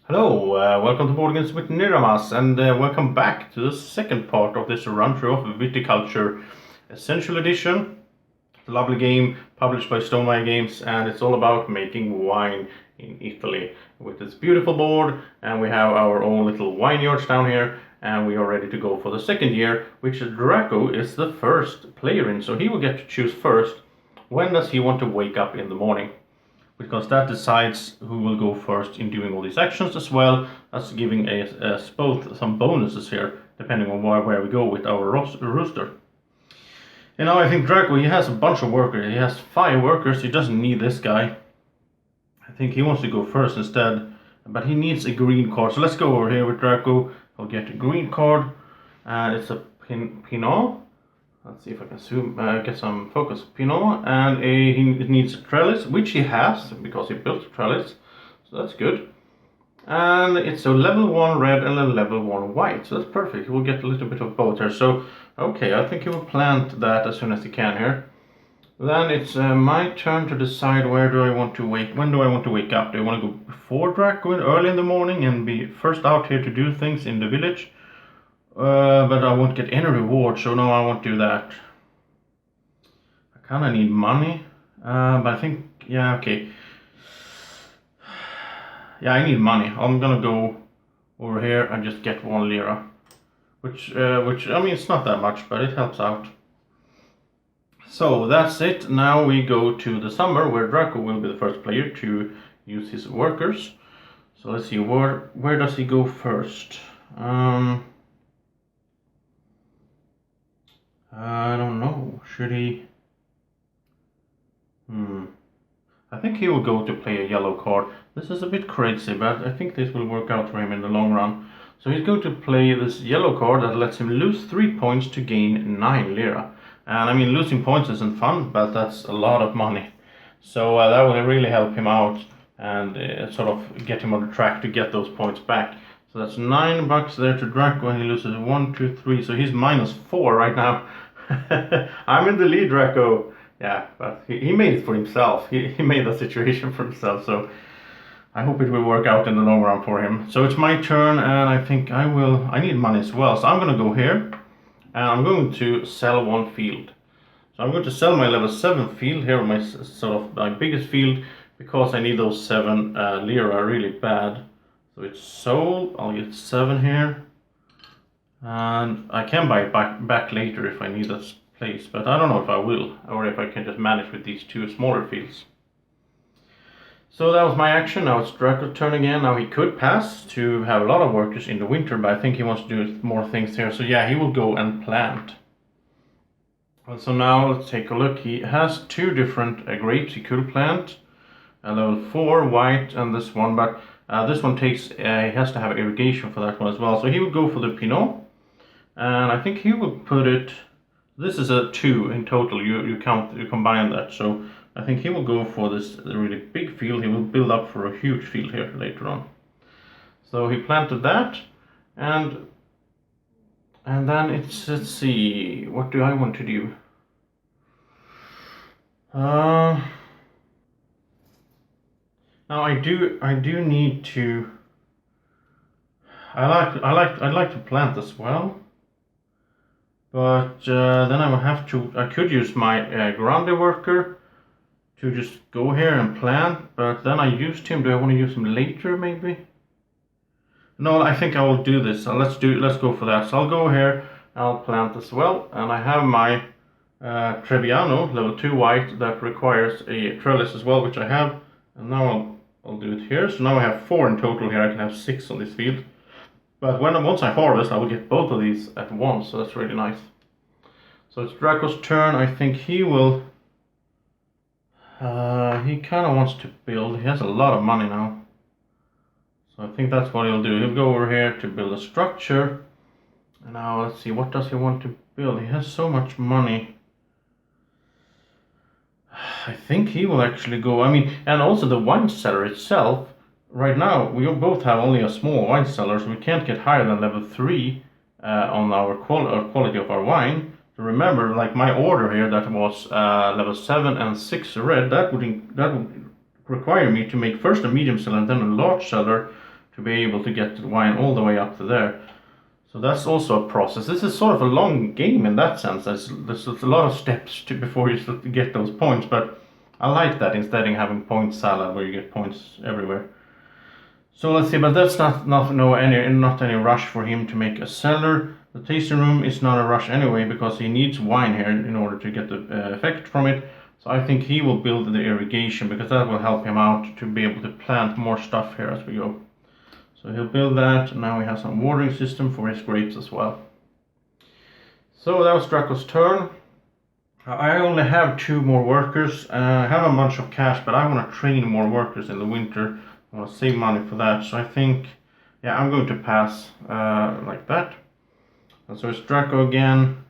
Hello, welcome to Boardgames with Niramas, and welcome back to the second part of this run-through of Viticulture Essential Edition. It's a lovely game published by Stonemaier games, and it's all about making wine in Italy with this beautiful board. And we have our own little vineyards down here, and we are ready to go for the second year, which Drako is the first player in, so he will get to choose first when does he want to wake up in the morning, because that decides who will go first in doing all these actions, as well as giving us both some bonuses here, depending on where we go with our rooster. And now I think Drako, he has a bunch of workers. He has 5 workers. He doesn't need this guy. I think he wants to go first instead, but he needs a green card. So let's go over here with Drako. I'll get a green card, and it's a Pinot. Let's see if I can zoom, get some focus. Pinot, and he needs a trellis, which he has because he built a trellis, so that's good. And it's a level 1 red and a level 1 white, so that's perfect. He will get a little bit of both here. So okay, I think he will plant that as soon as he can here. Then it's my turn to decide when do I want to wake up. Do I want to go before Drako, early in the morning, and be first out here to do things in the village? But I won't get any reward, so no, I won't do that. I kinda need money, but I think, yeah, okay. Yeah, I need money. I'm gonna go over here and just get 1 lira. Which, I mean, it's not that much, but it helps out. So that's it. Now we go to the summer, where Drako will be the first player to use his workers. So let's see, where does he go first? I don't know. Should he? I think he will go to play a yellow card. This is a bit crazy, but I think this will work out for him in the long run. So he's going to play this yellow card that lets him lose 3 points to gain 9 lira. And I mean, losing points isn't fun, but that's a lot of money. So that will really help him out and sort of get him on the track to get those points back. So that's 9 bucks there to Drako, and he loses 1, 2, 3. So he's -4 right now. I'm in the lead, Drako. Yeah, but he made it for himself. He made the situation for himself, so I hope it will work out in the long run for him. So it's my turn, and I think I need money as well. So I'm gonna go here, and I'm going to sell 1 field. So I'm going to sell my level 7 field here, my biggest field, because I need those 7 lira really bad. So it's sold. I'll get 7 here. And I can buy it back later if I need this place, but I don't know if I will, or if I can just manage with these 2 smaller fields. So that was my action. Now it's Drako's turn again. Now he could pass to have a lot of workers in the winter, but I think he wants to do more things here. So yeah, he will go and plant. And so now let's take a look. He has 2 different grapes he could plant. A level 4 white and this one, but this one takes, he has to have irrigation for that one as well. So he would go for the Pinot. And I think he will put it, this is a 2 in total, you combine that, so I think he will go for this really big field. He will build up for a huge field here later on. So he planted that, and then let's see, what do I want to do? Now I do need to, I'd like to plant as well. But then I could use my grande worker to just go here and plant, but then I used him. Do I want to use him later maybe? No, I think I will do this. So let's go for that. So I'll go here, I'll plant as well, and I have my Trebbiano, level 2 white, that requires a trellis as well, which I have. And now I'll do it here. So now I have 4 in total here. I can have 6 on this field. But once I harvest, I will get both of these at once, so that's really nice. So it's Drako's turn. I think he will, he kind of wants to build. He has a lot of money now. So I think that's what he'll do. He'll go over here to build a structure. And now let's see, what does he want to build? He has so much money. I think he will actually go, I mean, and also the wine cellar itself. Right now, we both have only a small wine cellar, so we can't get higher than level 3 on our quality of our wine. So remember, like my order here, that was level 7 and 6 red, that would require me to make first a medium cellar and then a large cellar to be able to get the wine all the way up to there. So that's also a process. This is sort of a long game in that sense. There's a lot of steps before you start to get those points, but I like that instead of having point salad where you get points everywhere. So let's see, but that's not any rush for him to make a cellar. The tasting room is not a rush anyway because he needs wine here in order to get the effect from it. So I think he will build the irrigation because that will help him out to be able to plant more stuff here as we go. So he'll build that. Now he has some watering system for his grapes as well. So that was Drako's turn. I only have 2 more workers. I have a bunch of cash, but I want to train more workers in the winter. I want to save money for that. So I think, yeah, I'm going to pass like that. And so it's Drako again.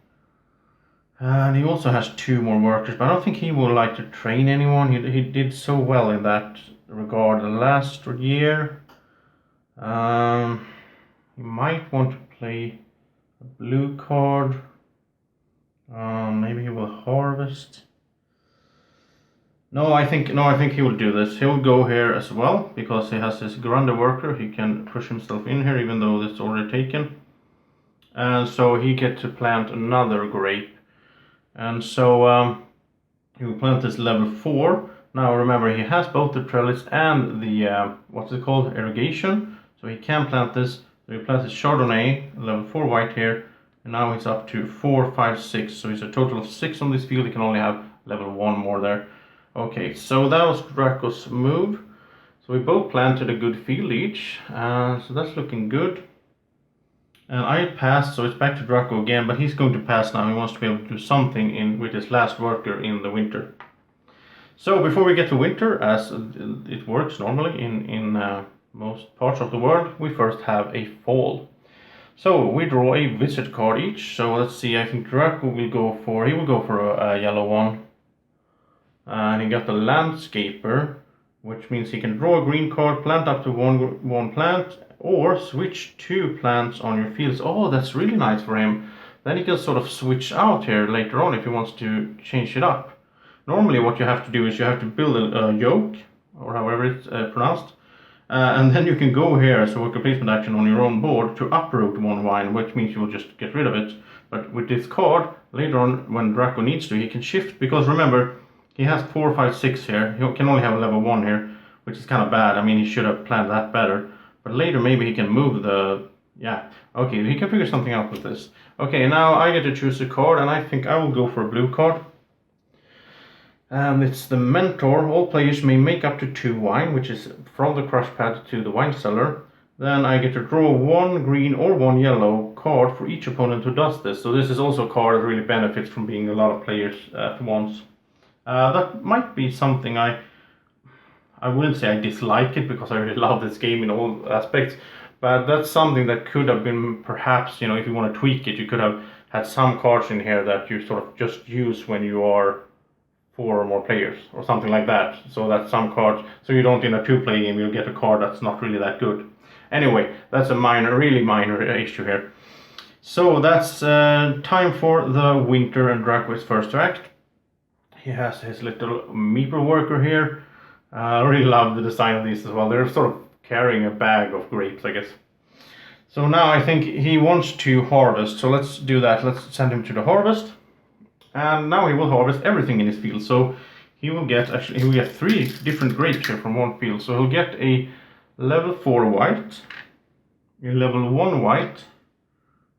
And he also has 2 more workers, but I don't think he would like to train anyone. He did so well in that regard the last year. He might want to play a blue card. Maybe he will harvest. No, I think he will do this. He'll go here as well because he has his grande worker. He can push himself in here even though it's already taken. And so he gets to plant another grape. And so he will plant this level 4. Now remember, he has both the trellis and the what's it called, irrigation. So he can plant this. So he plants his Chardonnay, level 4 white here. And now he's up to 4, 5, 6. So he's a total of 6 on this field. He can only have level 1 more there. Okay, so that was Drako's move. So we both planted a good field each. So that's looking good. And I passed, so it's back to Drako again, but he's going to pass now. He wants to be able to do something with his last worker in the winter. So before we get to winter, as it works normally in most parts of the world, we first have a fall. So we draw a visit card each. So let's see, I think Drako will go for a yellow one. And he got the landscaper, which means he can draw a green card, plant up to one plant, or switch 2 plants on your fields. Oh, that's really nice for him. Then he can sort of switch out here later on if he wants to change it up. Normally what you have to do is you have to build a yoke, or however it's pronounced, and then you can go here as a worker placement action on your own board to uproot 1 vine, which means you will just get rid of it. But with this card, later on when Drako needs to, he can shift, because remember, he has 4, 5, 6 here. He can only have a level 1 here, which is kind of bad. I mean, he should have planned that better. But later maybe he can move the... Yeah, okay, he can figure something out with this. Okay, now I get to choose a card, and I think I will go for a blue card. And it's the Mentor. All players may make up to 2 wine, which is from the crush pad to the wine cellar. Then I get to draw 1 green or 1 yellow card for each opponent who does this. So this is also a card that really benefits from being a lot of players at once. That might be something I wouldn't say I dislike it because I really love this game in all aspects, but that's something that could have been perhaps, if you want to tweak it, you could have had some cards in here that you sort of just use when you are 4 or more players or something like that. So that some cards, so you don't in a 2-player game, you'll get a card that's not really that good. Anyway, that's a really minor issue here. So that's time for the winter, and Drako is first to act. He has his little meeple worker here. I really love the design of these as well. They're sort of carrying a bag of grapes, I guess. So now I think he wants to harvest. So let's do that. Let's send him to the harvest. And now he will harvest everything in his field. So he will get 3 different grapes here from one field. So he'll get a level 4 white, a level 1 white,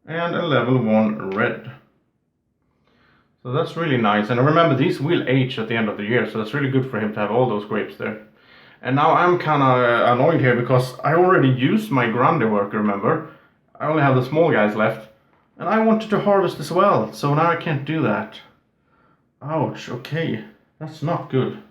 and a level 1 red. So that's really nice, and remember these will age at the end of the year, so that's really good for him to have all those grapes there. And now I'm kind of annoyed here because I already used my grande worker, remember? I only have the small guys left, and I wanted to harvest as well, so now I can't do that. Ouch, okay, that's not good.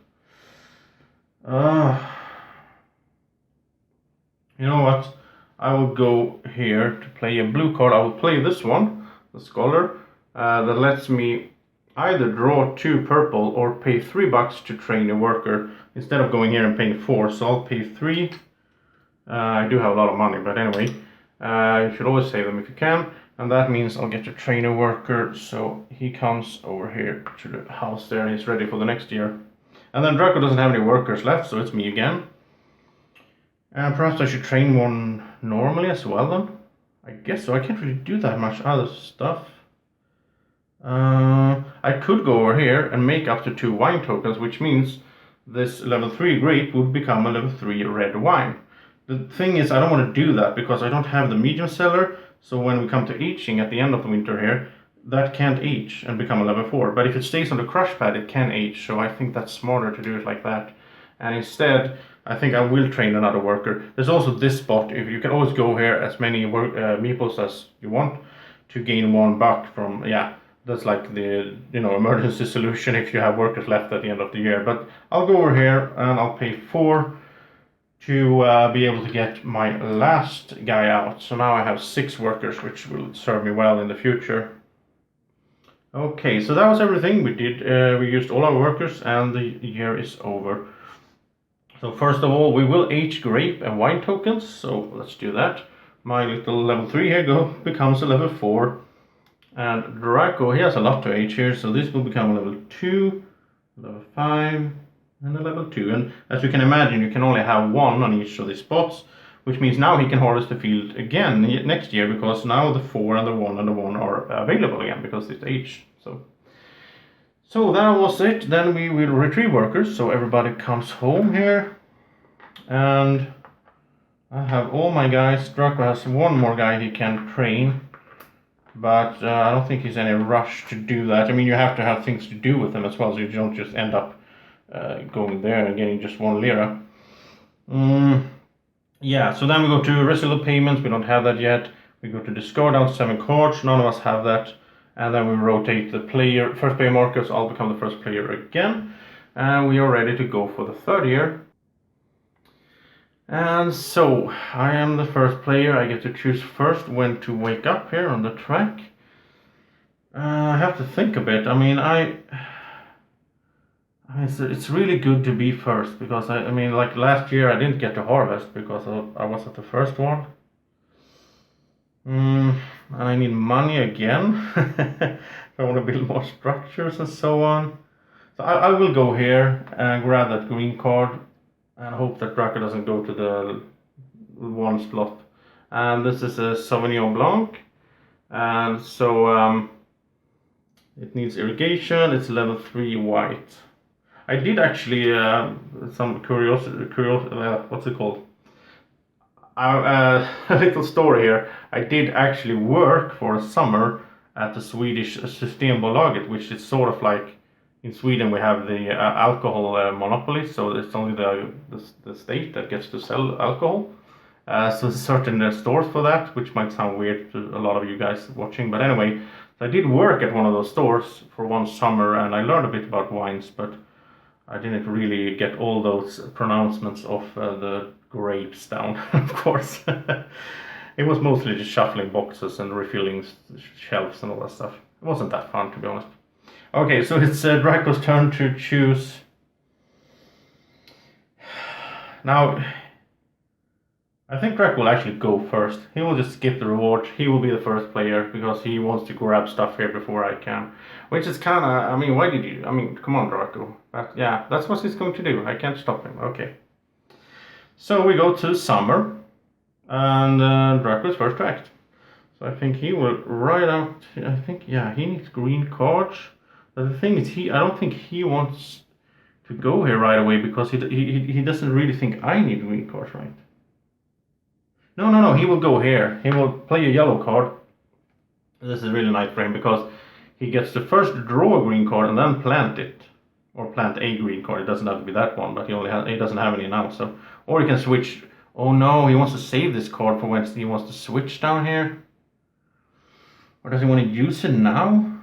You know what? I will go here to play a blue card. I will play this one, the Scholar, that lets me either draw 2 purple or pay $3 to train a worker instead of going here and paying 4. So I'll pay 3. I do have a lot of money, but anyway, you should always save them if you can. And that means I'll get to train a worker. So he comes over here to the house there and he's ready for the next year. And then Drako doesn't have any workers left, so it's me again. And perhaps I should train one normally as well then. I guess so. I can't really do that much other stuff. I could go over here and make up to 2 wine tokens, which means this level 3 grape would become a level 3 red wine. The thing is, I don't want to do that because I don't have the medium cellar, so when we come to aging at the end of the winter here, that can't age and become a level 4. But if it stays on the crush pad, it can age, so I think that's smarter to do it like that. And instead, I think I will train another worker. There's also this spot. If you can always go here as many meeples as you want to gain 1 buck from, yeah, that's like the, you know, emergency solution if you have workers left at the end of the year. But I'll go over here and I'll pay 4 to be able to get my last guy out. So now I have 6 workers, which will serve me well in the future. Okay, so that was everything we did. We used all our workers and the year is over. So first of all, we will age grape and wine tokens, so let's do that. My little level 3 here becomes a level 4. And Drako, he has a lot to age here, so this will become a level 2, level 5, and a level 2. And as you can imagine, you can only have 1 on each of these spots, which means now he can harvest the field again next year, because now the 4 and the 1 and the 1 are available again, because it's aged. So that was it. Then we will retrieve workers, so everybody comes home here. And I have all my guys. Drako has 1 more guy he can train, but I don't think he's in any rush to do that. I mean, you have to have things to do with them as well, so you don't just end up going there and getting just 1 lira. Yeah, so then we go to residual payments. We don't have that yet. We go to discard down 7 cards. None of us have that. And then we rotate the first player marker, so I'll become the first player again. And we are ready to go for the 3rd year. And so, I am the first player. I get to choose first when to wake up here on the track. I have to think a bit. I mean, it's really good to be first, because I mean, like last year I didn't get to harvest because I was at the first one. And I need money again. I want to build more structures and so on. So I will go here and grab that green card and hope that Drako doesn't go to the 1 slot. And this is a Sauvignon Blanc. And so it needs irrigation. It's level 3 white. I did actually some curiosity. What's it called? A little story here. I did actually work for a summer at the Swedish Systembolaget, which is sort of like, in Sweden we have the alcohol monopoly, so it's only the state that gets to sell alcohol. So there's certain stores for that, which might sound weird to a lot of you guys watching, but anyway, so I did work at one of those stores for 1 summer, and I learned a bit about wines, but I didn't really get all those pronouncements of the grapes down, of course. It was mostly just shuffling boxes and refilling shelves and all that stuff. It wasn't that fun, to be honest. Okay, so it's Drako's turn to choose. Now, I think Drako will actually go first. He will just skip the reward. He will be the first player because he wants to grab stuff here before I can. Which is kind of, I mean, why did you? I mean, come on, Drako. But yeah, that's what he's going to do. I can't stop him. Okay. So we go to summer. And Drako is first to act. So I think he will write out, I think, yeah, he needs green cards. But the thing is, I don't think he wants to go here right away because he doesn't really think I need green cards, right? No, he will go here. He will play a yellow card. This is really nice for him because he gets to first draw a green card and then plant it. Or plant a green card. It doesn't have to be that one, but he doesn't have any now. So, or he can switch. Oh no, he wants to save this card for when he wants to switch down here. Or does he want to use it now?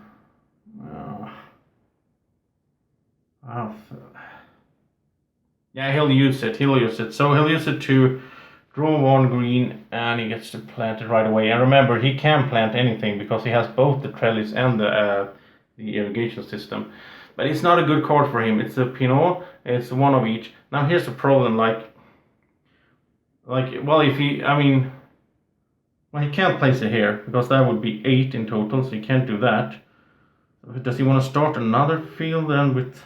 Yeah, he'll use it. So he'll use it to draw 1 green, and he gets to plant it right away. And remember, he can plant anything because he has both the trellis and the irrigation system. But it's not a good card for him. It's a Pinot. It's 1 of each. Now here's the problem. Well, if he, I mean, well, he can't place it here because that would be 8 in total. So he can't do that. Does he want to start another field then with?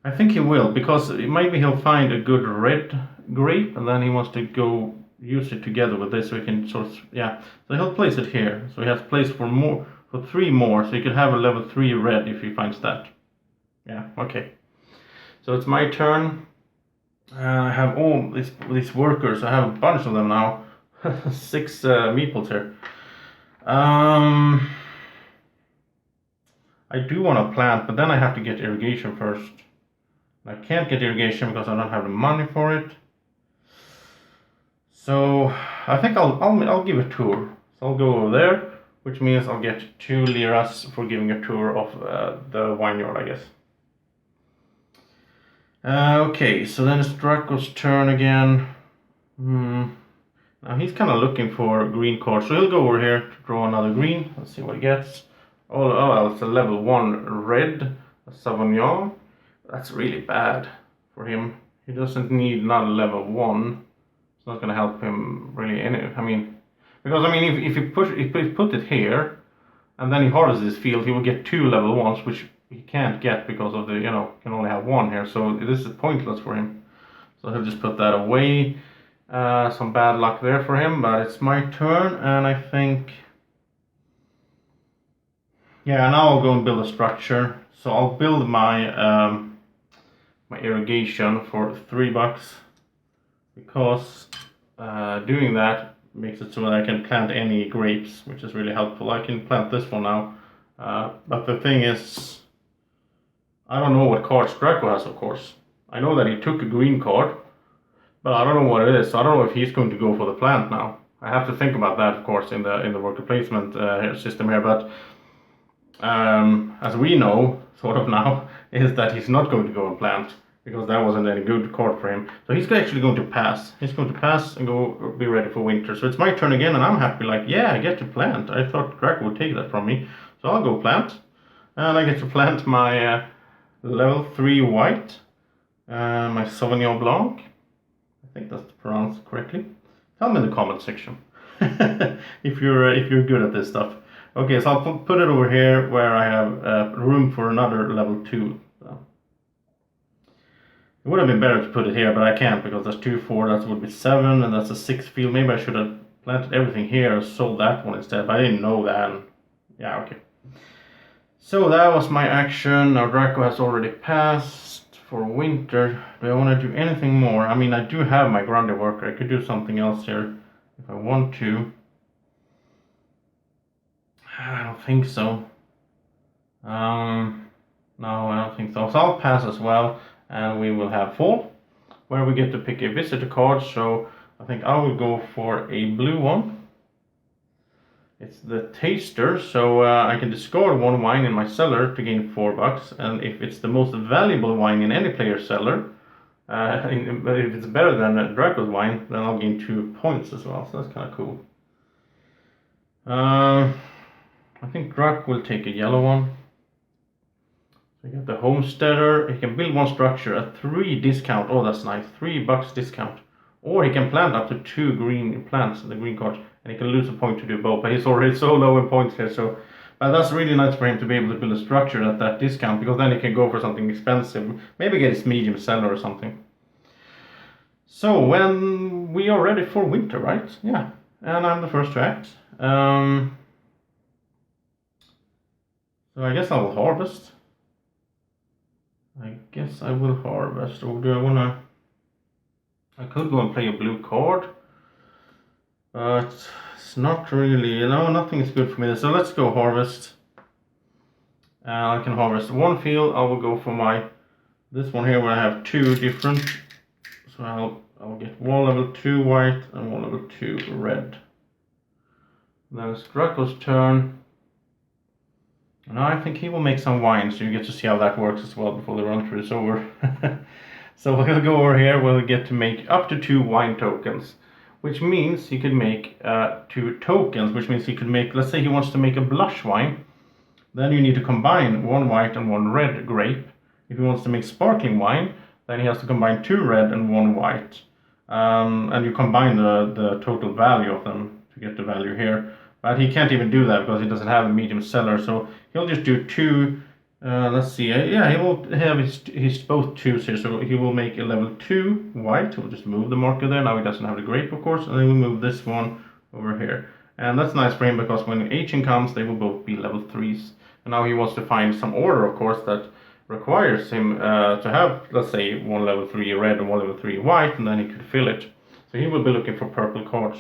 I think he will, because maybe he'll find a good red grape and then he wants to go use it together with this so he can sort of, yeah. So he'll place it here. So he has place for 3 more, so he could have a level 3 red if he finds that. Yeah, okay. So it's my turn. I have all these workers. I have a bunch of them now. 6 meeples here. I do want to plant, but then I have to get irrigation first. I can't get irrigation because I don't have the money for it. So I think I'll give a tour. So I'll go over there, which means I'll get 2 liras for giving a tour of the vineyard, I guess. Okay, so then it's Drako's turn again. Now he's kind of looking for green cards, so he'll go over here to draw another green. Let's see what he gets. Oh, it's a level 1 red, a Sauvignon. That's really bad for him. He doesn't need another level 1. It's not going to help him really any. I mean, because I mean, if he put it here, and then he harvests this field, he will get 2 level 1s, which he can't get because of the, you know, can only have 1 here. So this is pointless for him. So he'll just put that away. Some bad luck there for him, but it's my turn, and I think, yeah, now I'll go and build a structure. So I'll build my my irrigation for $3 because doing that makes it so that I can plant any grapes, which is really helpful. I can plant this one now, but the thing is, I don't know what cards Drako has, of course. I know that he took a green card, but I don't know what it is, so I don't know if he's going to go for the plant now. I have to think about that, of course, in the worker placement system here, but as we know, sort of now, is that he's not going to go and plant, because that wasn't any good card for him. So he's actually going to pass. He's going to pass and go be ready for winter. So it's my turn again, and I'm happy, like, yeah, I get to plant. I thought Drako would take that from me. So I'll go plant, and I get to plant my level 3 white, my Sauvignon Blanc. I think that's pronounced correctly. Tell me in the comment section if you're good at this stuff. Okay, so I'll put it over here where I have room for another level 2. So. It would have been better to put it here, but I can't because that's 2, 4, that would be 7, and that's a 6 field. Maybe I should have planted everything here and sold that one instead, but I didn't know that. And yeah, okay. So that was my action. Now Drako has already passed for winter. Do I want to do anything more? I mean, I do have my grande worker. I could do something else here if I want to. I don't think so. No, I don't think so. So I'll pass as well, and we will have fall, where we get to pick a visitor card. So I think I will go for a blue one. It's the taster, so I can discard 1 wine in my cellar to gain $4, and if it's the most valuable wine in any player's cellar, but if it's better than Drako's wine, then I'll gain 2 points as well. So that's kind of cool. I think Drako will take a yellow one. So you got the homesteader. He can build 1 structure at 3 discount. Oh, that's nice. $3 discount. Or he can plant up to 2 green plants in the green card, and he can lose a point to do both. But he's already so low in points here, so that's really nice for him to be able to build a structure at that discount, because then he can go for something expensive. Maybe get his medium cellar or something. So when we are ready for winter, right? Yeah, and I'm the first to act. So I guess I will harvest. Or do I wanna? I could go and play a blue card, but it's not really, nothing is good for me. So let's go harvest. I can harvest 1 field. I will go for this one here where I have 2 different. So I'll get 1 level 2 white and 1 level 2 red. Then it's Drako's turn. And I think he will make some wine, so you get to see how that works as well before the run through is over. So we'll go over here, we'll get to make up to 2 wine tokens, which means he could make 2 tokens, which means he could make, let's say he wants to make a blush wine, then you need to combine 1 white and 1 red grape. If he wants to make sparkling wine, then he has to combine 2 red and 1 white. And you combine the total value of them to get the value here. But he can't even do that because he doesn't have a medium cellar, so he'll just do 2 Let's see. Yeah, he will have his both 2s here, so he will make a level 2 white. We'll just move the marker there. Now he doesn't have the grape, of course, and then we'll move this one over here. And that's nice for him because when aging comes, they will both be level 3s. And now he wants to find some order, of course, that requires him to have, let's say, one level 3 red and one level 3 white, and then he could fill it. So he will be looking for purple cards.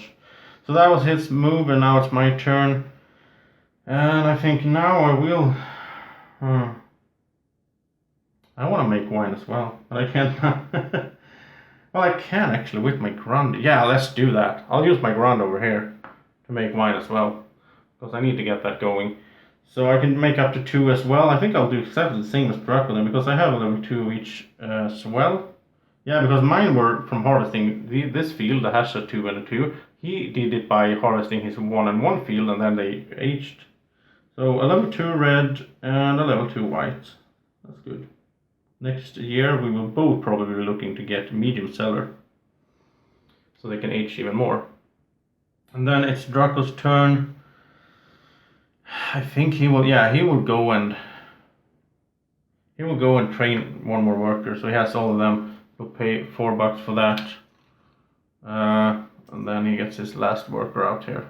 So that was his move, and now it's my turn. And I think now I will... I want to make wine as well, but I can't. Well, I can actually with my Grand. Yeah, let's do that. I'll use my Grand over here to make wine as well, because I need to get that going. So I can make up to 2 as well. I think I'll do exactly the same as Drako then, because I have a level 2 each as well. Yeah, because mine were from harvesting this field that has a 2 and a 2. He did it by harvesting his 1 and 1 field, and then they aged. So a level 2 red and a level 2 white. That's good. Next year we will both probably be looking to get medium cellar, so they can age even more. And then it's Drako's turn. I think he will. Yeah, he will go and train one more worker. So he has all of them. He'll pay $4 for that, and then he gets his last worker out here.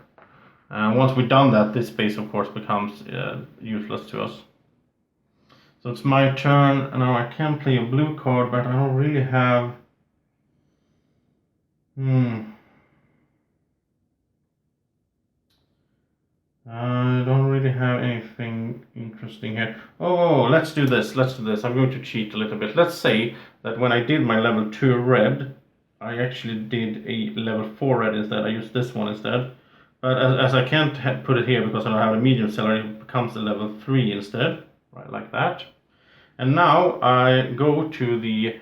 And once we've done that, this space of course becomes useless to us. So it's my turn, and now I can play a blue card, but I don't really have... I don't really have anything interesting here. Oh, let's do this. I'm going to cheat a little bit. Let's say that when I did my level 2 red, I actually did a level 4 red instead. I used this one instead. But as I can't put it here because I don't have a medium cellar, it becomes a level 3 instead. Right, like that. And now I go to the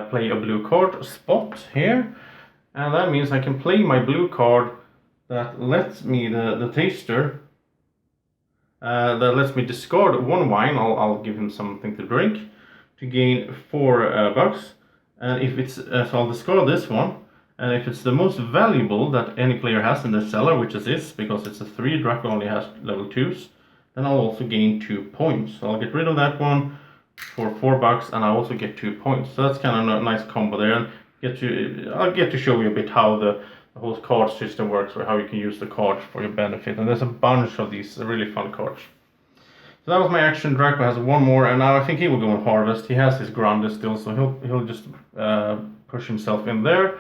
play a blue card spot here. And that means I can play my blue card that lets me, the taster, that lets me discard 1 wine. I'll give him something to drink to gain $4. And if it's, so I'll discard this one. And if it's the most valuable that any player has in their cellar, which is this, because it's a 3, Drako only has level 2s, then I'll also gain 2 points. So I'll get rid of that one for $4, and I also get 2 points. So that's kind of a nice combo there. And I'll get to show you a bit how the whole card system works, or how you can use the cards for your benefit. And there's a bunch of these really fun cards. So that was my action. Drako has 1 more, and now I think he will go and harvest. He has his Grande still, so he'll just push himself in there.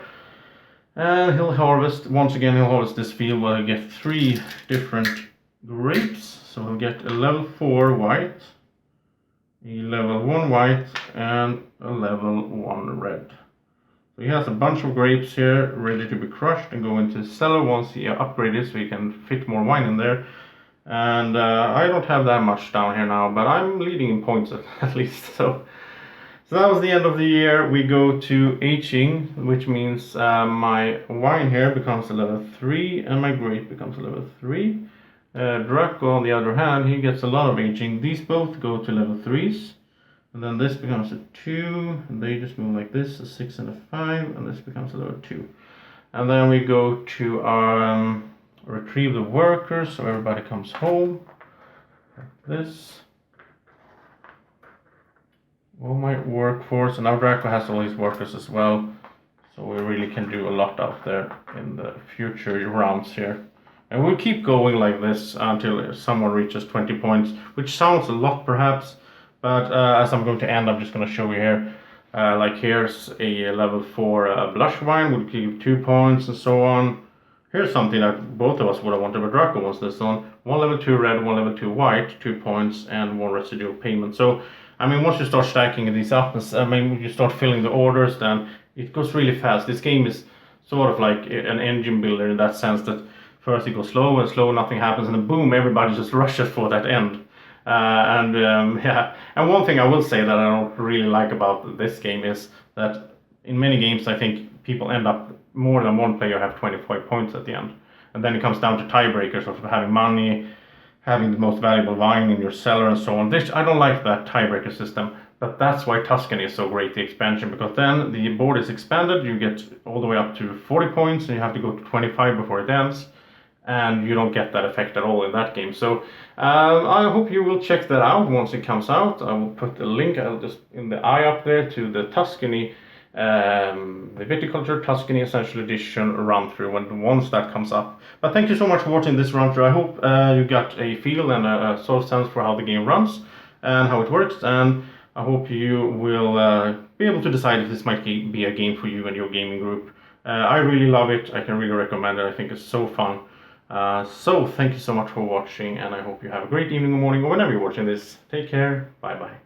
And he'll harvest, once again, he'll harvest this field where he'll get 3 different grapes. So he'll get a level 4 white, a level 1 white, and a level 1 red. So he has a bunch of grapes here ready to be crushed and go into his cellar once he upgraded, so he can fit more wine in there. And I don't have that much down here now, but I'm leading in points at least. So that was the end of the year. We go to aging, which means my wine here becomes a level 3 and my grape becomes a level 3. Drako, on the other hand, he gets a lot of aging. These both go to level 3s. And then this becomes a 2, and they just move like this, a 6 and a 5, and this becomes a level 2. And then we go to our retrieve the workers, so everybody comes home, like this. All my workforce, and now Drako has all these workers as well, so we really can do a lot out there in the future rounds here. And we'll keep going like this until someone reaches 20 points, which sounds a lot perhaps, but as I'm going to end, I'm just going to show you here. Like here's a level 4 blush wine, would give 2 points and so on. Here's something that both of us would have wanted, but Drako wants this one. 1 level 2 red, 1 level 2 white, 2 points, and 1 residual payment. So, I mean, once you start stacking these up, when you start filling the orders, then it goes really fast. This game is sort of like an engine builder in that sense that first it goes slow and slow, nothing happens, and then boom, everybody just rushes for that end. Yeah, and one thing I will say that I don't really like about this game is that in many games I think people end up more than one player have 25 points at the end, and then it comes down to tiebreakers of having money, having the most valuable wine in your cellar and so on. I don't like that tiebreaker system, but that's why Tuscany is so great, the expansion, because then the board is expanded, you get all the way up to 40 points and you have to go to 25 before it ends. and you don't get that effect at all in that game. So I hope you will check that out once it comes out. I will put the link, I'll just in the eye up there, to the Tuscany, the Viticulture Tuscany Essential Edition run through once that comes up. But thank you so much for watching this run through. I hope you got a feel and a sort of sense for how the game runs and how it works, and I hope you will be able to decide if this might be a game for you and your gaming group. I really love it. I can really recommend it. I think it's so fun. So thank you so much for watching, and I hope you have a great evening or morning or whenever you're watching this. Take care. Bye bye.